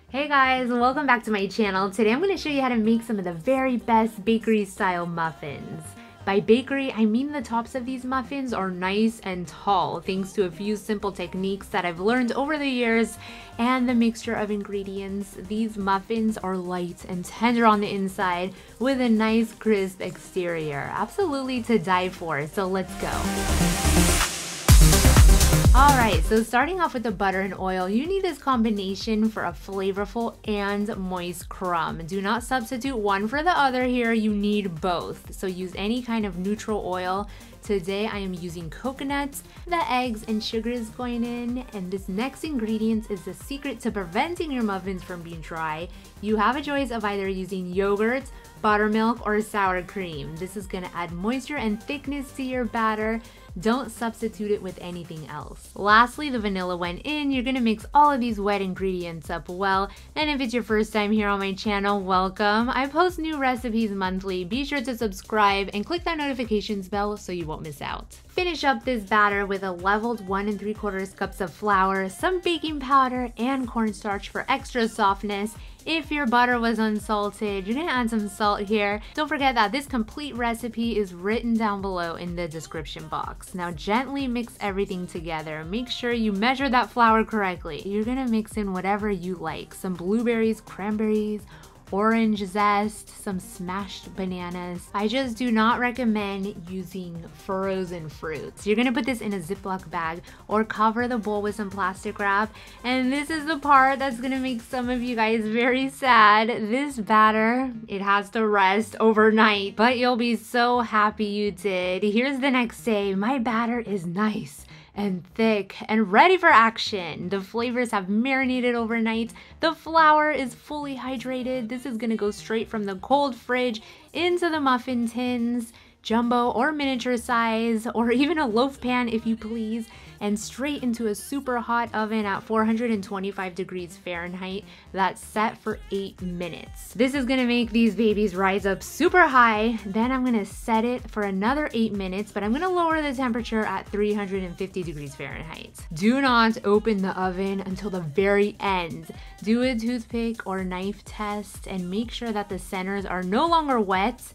Hey guys, welcome back to my channel. Today I'm going to show you how to make some of the very best bakery style muffins. By bakery, I mean the tops of these muffins are nice and tall thanks to a few simple techniques that I've learned over the years and the mixture of ingredients. These muffins are light and tender on the inside with a nice crisp exterior. Absolutely to die for, so let's go. Alright, so starting off with the butter and oil, you need this combination for a flavorful and moist crumb. Do not substitute one for the other here, you need both. So use any kind of neutral oil. Today I am using coconut. The eggs and sugar is going in, and this next ingredient is the secret to preventing your muffins from being dry. You have a choice of either using yogurt, buttermilk, or sour cream. This is going to add moisture and thickness to your batter. Don't substitute it with anything else. Lastly, the vanilla went in. You're gonna mix all of these wet ingredients up well. And if it's your first time here on my channel, welcome. I post new recipes monthly. Be sure to subscribe and click that notifications bell so you won't miss out. Finish up this batter with a leveled 1 3/4 cups of flour, some baking powder, and cornstarch for extra softness. If your butter was unsalted, you're gonna add some salt here. Don't forget that this complete recipe is written down below in the description box. Now gently mix everything together. Make sure you measure that flour correctly. You're gonna mix in whatever you like. Some blueberries, cranberries, orange zest, some smashed bananas. I just do not recommend using frozen fruits. You're gonna put this in a Ziploc bag or cover the bowl with some plastic wrap. And this is the part that's gonna make some of you guys very sad. This batter, it has to rest overnight, but you'll be so happy you did. Here's the next day. My batter is nice and thick and ready for action. The flavors have marinated overnight. The flour is fully hydrated. This is gonna go straight from the cold fridge into the muffin tins, jumbo or miniature size, or even a loaf pan if you please, and straight into a super hot oven at 425 degrees Fahrenheit that's set for 8 minutes. This is gonna make these babies rise up super high. Then I'm gonna set it for another 8 minutes, but I'm gonna lower the temperature at 350 degrees Fahrenheit. Do not open the oven until the very end. Do a toothpick or knife test and make sure that the centers are no longer wet.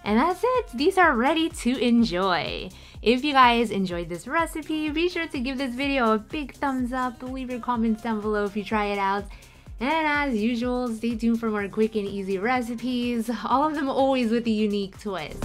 And that's it. These are ready to enjoy. If you guys enjoyed this recipe, be sure to give this video a big thumbs up. Leave your comments down below if you try it out. And as usual, stay tuned for more quick and easy recipes. All of them always with a unique twist.